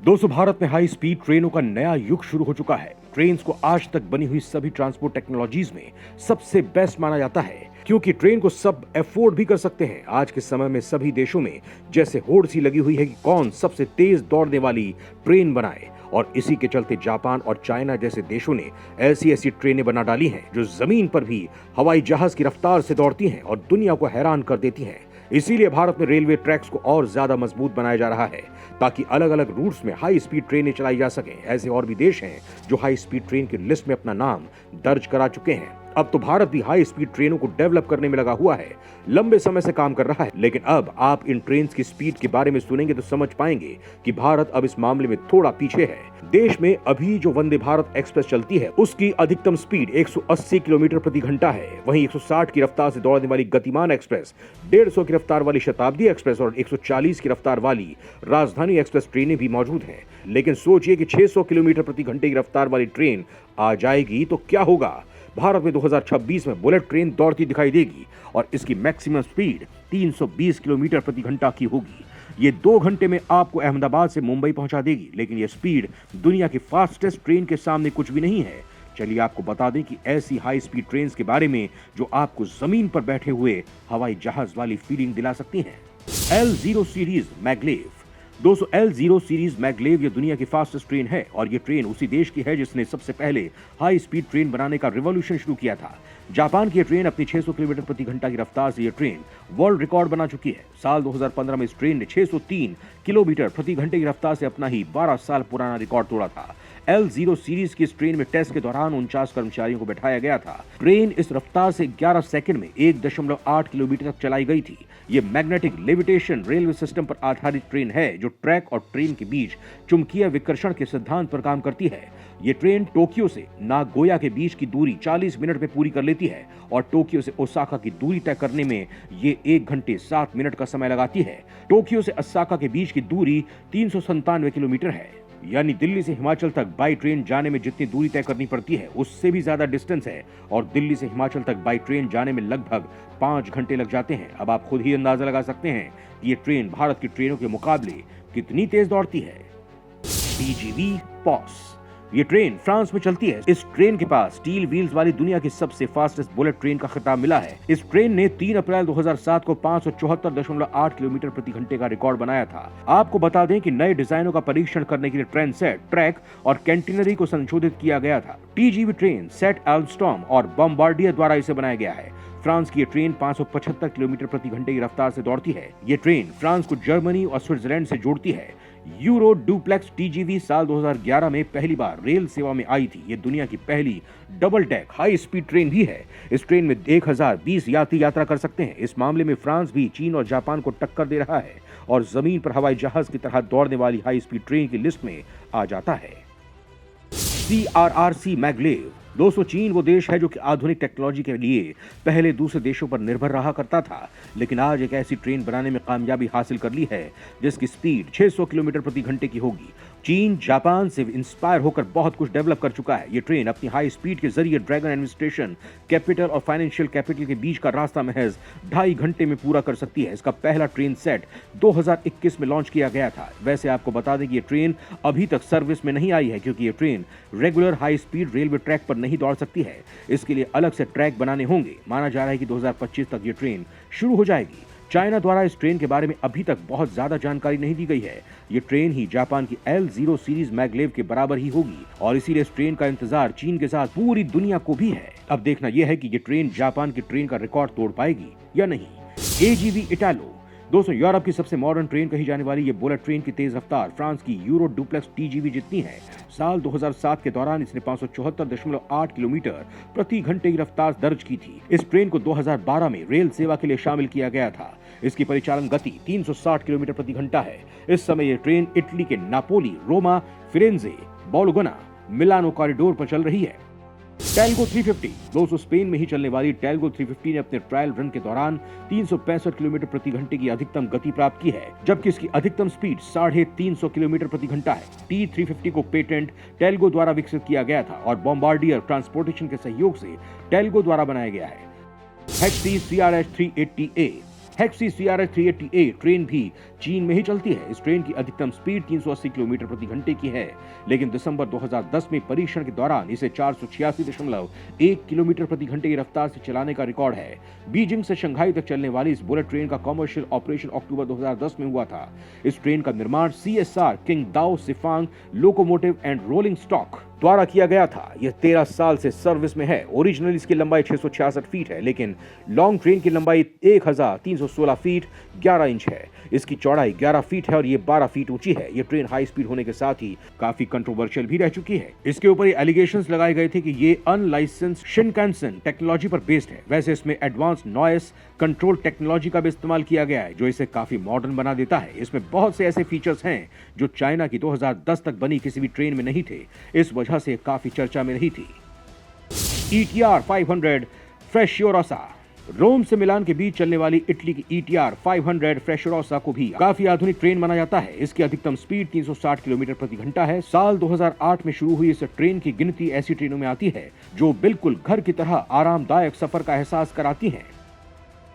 दोस्तों, भारत में high speed ट्रेनों का नया युग शुरू हो चुका है। ट्रेन को आज तक बनी हुई सभी ट्रांसपोर्ट टेक्नोलॉजीज में सबसे बेस्ट माना जाता है, क्योंकि ट्रेन को सब अफोर्ड भी कर सकते हैं। आज के समय में सभी देशों में जैसे होड़ सी लगी हुई है कि कौन सबसे तेज दौड़ने वाली ट्रेन बनाए, और इसी के चलते जापान और चाइना जैसे देशों ने ऐसी ऐसी ट्रेनें बना डाली हैं जो जमीन पर भी हवाई जहाज की रफ्तार से दौड़ती हैं और दुनिया को हैरान कर देती हैं। इसीलिए भारत में रेलवे ट्रैक्स को और ज्यादा मजबूत बनाया जा रहा है, ताकि अलग अलग रूट्स में हाई स्पीड ट्रेनें चलाई जा सकें। ऐसे और भी देश हैं जो हाई स्पीड ट्रेन की लिस्ट में अपना नाम दर्ज करा चुके हैं। अब तो भारत भी हाई स्पीड ट्रेनों को डेवलप करने में लगा हुआ है, लंबे समय से काम कर रहा है। लेकिन अब आप इन ट्रेन की स्पीड के बारे में सुनेंगे तो समझ पाएंगे कि भारत अब इस मामले में थोड़ा पीछे है। देश में अभी जो वंदे भारत एक्सप्रेस चलती है, उसकी अधिकतम स्पीड 180 किलोमीटर प्रति घंटा है। वहीं 160 की रफ्तार से दौड़ने वाली गतिमान एक्सप्रेस, 150 की रफ्तार वाली शताब्दी एक्सप्रेस और 140 की रफ्तार वाली राजधानी एक्सप्रेस ट्रेनें भी मौजूद हैं। लेकिन सोचिए कि 600 किलोमीटर प्रति घंटे की रफ्तार वाली ट्रेन आ जाएगी तो क्या होगा। भारत में 2026 में बुलेट ट्रेन दौड़ती दिखाई देगी और इसकी मैक्सिमम स्पीड 320 किलोमीटर प्रति घंटा की होगी। ये 2 घंटे में आपको अहमदाबाद से मुंबई पहुंचा देगी। लेकिन ये स्पीड दुनिया की फास्टेस्ट ट्रेन के सामने कुछ भी नहीं है। चलिए आपको बता दें कि ऐसी हाई स्पीड ट्रेन के बारे में जो आपको जमीन पर बैठे हुए हवाई जहाज वाली फीलिंग दिला सकती हैं। L0 series maglev. दोस्तों, L0 सीरीज मैग्लेव ये दुनिया की फास्टेस्ट ट्रेन है, और ये ट्रेन उसी देश की है जिसने सबसे पहले हाई स्पीड ट्रेन बनाने का रिवॉल्यूशन शुरू किया था। जापान की ये ट्रेन अपनी 600 किलोमीटर प्रति घंटा की रफ्तार से ये ट्रेन वर्ल्ड रिकॉर्ड बना चुकी है। साल 2015 में इस ट्रेन ने 603 किलोमीटर प्रति घंटे की रफ्तार से अपना ही 12 साल पुराना रिकॉर्ड तोड़ा था। L0 सीरीज की इस ट्रेन में टेस्ट के दौरान 49 कर्मचारियों को बैठाया गया था। ट्रेन इस रफ्तार से 11 सेकंड में 1.8 किलोमीटर तक चलाई गई थी। ये मैग्नेटिक लेविटेशन रेलवे सिस्टम पर आधारित ट्रेन है, जो ट्रैक और ट्रेन के बीच चुंबकीय विकर्षण के सिद्धांत पर काम करती है। ये ट्रेन टोक्यो से नागोया के बीच की दूरी 40 मिनट में पूरी कर लेती है, और टोक्यो से ओसाका की दूरी तय करने में ये 1 घंटे 7 मिनट का समय लगाती है। टोक्यो से ओसाका के बीच की दूरी 397 किलोमीटर है, यानी दिल्ली से हिमाचल तक बाई ट्रेन जाने में जितनी दूरी तय करनी पड़ती है उससे भी ज्यादा डिस्टेंस है, और दिल्ली से हिमाचल तक बाई ट्रेन जाने में लगभग 5 घंटे लग जाते हैं। अब आप खुद ही अंदाजा लगा सकते हैं कि ये ट्रेन भारत की ट्रेनों के मुकाबले कितनी तेज दौड़ती है। TGV पॉस। ये ट्रेन फ्रांस में चलती है। इस ट्रेन के पास स्टील व्हील्स वाली दुनिया की सबसे फास्टेस्ट बुलेट ट्रेन का खिताब मिला है। इस ट्रेन ने 3 अप्रैल 2007 को 574.8 किलोमीटर प्रति घंटे का रिकॉर्ड बनाया था। आपको बता दें कि नए डिजाइनों का परीक्षण करने के लिए ट्रेन सेट, ट्रैक और कैंटिनरी को संशोधित किया गया था। TGV ट्रेन सेट एल्स्टॉम और बॉम्बार्डियर द्वारा इसे बनाया गया है। फ्रांस की ये ट्रेन 575 किलोमीटर प्रति घंटे की रफ्तार से दौड़ती है। ये ट्रेन फ्रांस को जर्मनी और स्विट्जरलैंड से जोड़ती है। यूरो डुप्लेक्स TGV साल 2011 में पहली बार रेल सेवा में आई थी। ये दुनिया की पहली double deck high speed train भी है। इस ट्रेन में 1020 यात्री यात्रा कर सकते हैं। इस मामले में फ्रांस भी चीन और जापान को टक्कर दे रहा है, और जमीन पर हवाई जहाज की तरह दौड़ने वाली हाई स्पीड ट्रेन की लिस्ट में आ जाता है। CRRC maglev. दोस्तों, चीन वो देश है जो कि आधुनिक टेक्नोलॉजी के लिए पहले दूसरे देशों पर निर्भर रहा करता था, लेकिन आज एक ऐसी ट्रेन बनाने में कामयाबी हासिल कर ली है जिसकी स्पीड 600 किलोमीटर प्रति घंटे की होगी। चीन जापान से इंस्पायर होकर बहुत कुछ डेवलप कर चुका है। ये ट्रेन अपनी हाई स्पीड के जरिए ड्रैगन एडमिनिस्ट्रेशन, कैपिटल और फाइनेंशियल कैपिटल के बीच का रास्ता महज 2.5 घंटे में पूरा कर सकती है। इसका पहला ट्रेन सेट 2021 में लॉन्च किया गया था। वैसे आपको बता दें कि ये ट्रेन अभी तक सर्विस में नहीं आई है, क्योंकि ये train regular high speed railway track पर नहीं दौड़ सकती है। इसके लिए अलग से ट्रैक बनाने होंगे। माना जा रहा है कि 2025 तक ये ट्रेन शुरू हो जाएगी। चाइना द्वारा इस ट्रेन के बारे में अभी तक बहुत ज्यादा जानकारी नहीं दी गई है। ये ट्रेन ही जापान की L0 सीरीज मैग्लेव के बराबर ही होगी, और इसीलिए इस ट्रेन का इंतजार चीन के साथ पूरी दुनिया को भी है। अब देखना यह है कि ये ट्रेन जापान की ट्रेन का रिकॉर्ड तोड़ पाएगी या नहीं। AGV Italo. दोस्तों, यूरोप की सबसे मॉडर्न ट्रेन कही जाने वाली ये बुलेट ट्रेन की तेज रफ्तार फ्रांस की यूरो डुप्लेक्स TGV जितनी है। साल 2007 के दौरान इसने 574.8 किलोमीटर प्रति घंटे की रफ्तार दर्ज की थी। इस ट्रेन को 2012 में रेल सेवा के लिए शामिल किया गया था। इसकी परिचालन गति 360 किलोमीटर प्रति घंटा है। इस समय यह ट्रेन इटली के Napoli, Roma, Firenze, Bologna, Milano corridor पर चल रही है। टैल्गो 350। दोस्तों, स्पेन में ही चलने वाली टैल्गो 350 ने अपने ट्रायल रन के दौरान 365 किलोमीटर प्रति घंटे की अधिकतम गति प्राप्त की है, जबकि इसकी अधिकतम स्पीड 350 किलोमीटर प्रति घंटा है। T350 को पेटेंट टैल्गो द्वारा विकसित किया गया था और बॉम्बार्डियर ट्रांसपोर्टेशन के सहयोग से टैल्गो द्वारा बनाया गया है। HT CRH 380A। हेक्सी CRS 380A train भी चीन में ही चलती है। इस ट्रेन की अधिकतम स्पीड 380 किलोमीटर प्रति घंटे की है, लेकिन दिसंबर 2010 में परीक्षण के दौरान इसे 486.1 किलोमीटर प्रति घंटे की रफ्तार से चलाने का रिकॉर्ड है। बीजिंग से शंघाई तक चलने वाली इस बुलेट ट्रेन का कमर्शियल ऑपरेशन अक्टूबर 2010 में हुआ था। इस ट्रेन का निर्माण CSR Qingdao Sifang locomotive and rolling stock द्वारा किया गया था। यह 13 साल से सर्विस में है। ओरिजिनल इसकी लंबाई 666 फीट है, लेकिन लॉन्ग ट्रेन की लंबाई 1316 फीट 11 इंच है। इसकी चौड़ाई 11 फीट है और ये 12 फीट ऊंची है। ये ट्रेन हाई स्पीड होने के साथ ही काफी कंट्रोवर्शियल भी रह चुकी है। इसके ऊपर ये एलिगेशंस लगाए गए थे कि ये अनलाइसेंस्ड शिनकानसेन टेक्नोलॉजी पर बेस्ड है। वैसे इसमें एडवांस नॉइस कंट्रोल टेक्नोलॉजी का भी इस्तेमाल किया गया है, जो इसे काफी मॉडर्न बना देता है। इसमें बहुत से ऐसे फीचर्स हैं जो चाइना की 2010 तक बनी किसी भी ट्रेन में नहीं थे। इस वजह से काफी चर्चा में रही थी। ETR 500 फ्रेशोरोसा। रोम से मिलान के बीच चलने वाली इटली की ETR 500 फ्रेशोरोसा को भी काफी आधुनिक ट्रेन माना जाता है। इसकी अधिकतम स्पीड 360 किलोमीटर प्रति घंटा है। साल 2008 में शुरू हुई इस ट्रेन की गिनती ऐसी ट्रेनों में आती है जो बिल्कुल घर की तरह आरामदायक सफर का एहसास कराती हैं।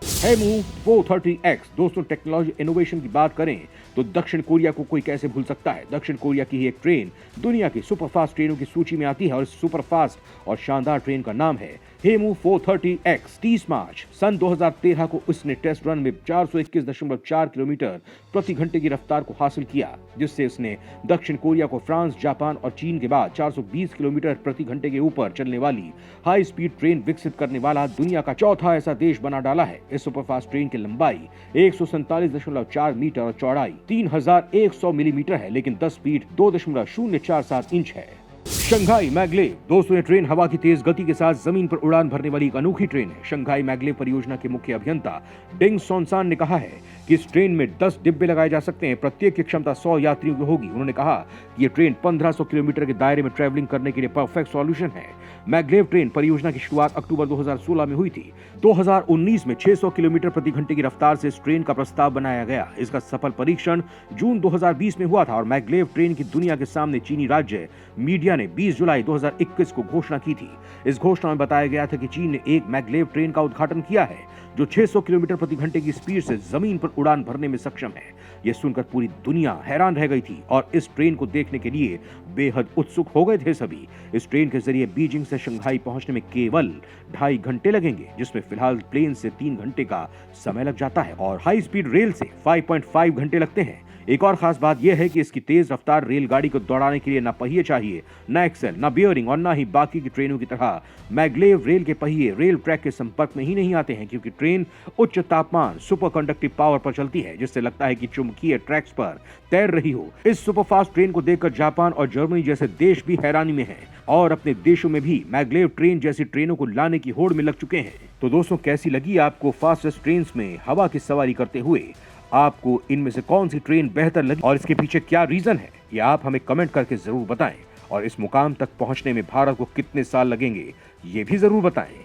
हेमू 430X। दोस्तों, टेक्नोलॉजी इनोवेशन की बात करें तो दक्षिण कोरिया को कोई कैसे भूल सकता है। दक्षिण कोरिया की एक ट्रेन दुनिया की सुपरफास्ट ट्रेनों की सूची में आती है और इस सुपरफास्ट और शानदार ट्रेन का नाम है हेमू 430X। 30 मार्च सन 2013 को उसने टेस्ट रन में 421.4 किलोमीटर प्रति घंटे की रफ्तार को हासिल किया, जिससे उसने दक्षिण कोरिया को फ्रांस, जापान और चीन के बाद 420 किलोमीटर प्रति घंटे के ऊपर चलने वाली हाई स्पीड ट्रेन विकसित करने वाला दुनिया का चौथा ऐसा देश बना डाला है। इस सुपरफास्ट ट्रेन की लंबाई 147.4 मीटर और चौड़ाई 3100 मिलीमीटर है, लेकिन 10 स्पीड 2.047 इंच है। Shanghai maglev. दोस्तों, ये ट्रेन हवा की तेज गति के साथ जमीन पर उड़ान भरने वाली एक अनोखी ट्रेन है। शंघाई मैगलेव परियोजना के मुख्य अभियंता डिंग सोनसान ने कहा है कि इस ट्रेन में 10 डिब्बे लगाए जा सकते हैं। प्रत्येक की क्षमता 100 यात्रियों की होगी। उन्होंने कहा कि ये ट्रेन 1500 किलोमीटर के दायरे में ट्रैवलिंग करने के लिए परफेक्ट सॉल्यूशन है। मैगलेव ट्रेन परियोजना की शुरुआत अक्टूबर 2016 में हुई थी। 2019 में 600 किलोमीटर प्रति घंटे की रफ्तार से इस ट्रेन का प्रस्ताव बनाया गया। इसका सफल परीक्षण जून 2020 में हुआ था और मैगलेव ट्रेन की दुनिया के सामने चीनी राज्य मीडिया ने 20 जुलाई 2021 को घोषणा की थी। इस घोषणा में बताया गया था कि चीन ने एक मैगलेव ट्रेन का उद्घाटन किया है जो 600 किलोमीटर प्रति घंटे की स्पीड से जमीन पर उड़ान भरने में सक्षम है। यह सुनकर पूरी दुनिया हैरान रह गई थी और इस ट्रेन को देखने के लिए बेहद उत्सुक हो गए थे सभी। इस ट्रेन के जरिए बीजिंग से शंघाई पहुंचने में केवल 2.5 घंटे लगेंगे, जिसमें फिलहाल प्लेन से 3 घंटे का समय लग जाता है और हाई स्पीड रेल से 5.5 घंटे लगते हैं। एक और खास बात यह है कि इसकी तेज रफ्तार रेलगाड़ी को दौड़ाने के लिए न पहिए चाहिए, न एक्सेल, न बियरिंग और न ही बाकी की ट्रेनों की तरह मैगलेव रेल के पहिए रेल ट्रैक के संपर्क में ही नहीं आते हैं, क्योंकि ट्रेन उच्च तापमान सुपर कंडक्टिव पावर पर चलती है, जिससे लगता है कि चुंबकीय ट्रैक्स पर तैर रही हो। इस सुपरफास्ट ट्रेन को देखकर जापान और जर्मनी जैसे देश भी हैरानी में हैं और अपने देशों में भी मैगलेव ट्रेन जैसी ट्रेनों को लाने की होड़ में लग चुके हैं। तो दोस्तों, कैसी लगी आपको फास्टेस्ट ट्रेन में हवा की सवारी करते हुए? आपको इनमें से कौन सी ट्रेन बेहतर लगी और इसके पीछे क्या रीजन है, ये आप हमें कमेंट करके जरूर बताएं। और इस मुकाम तक पहुंचने में भारत को कितने साल लगेंगे, ये भी जरूर बताएं।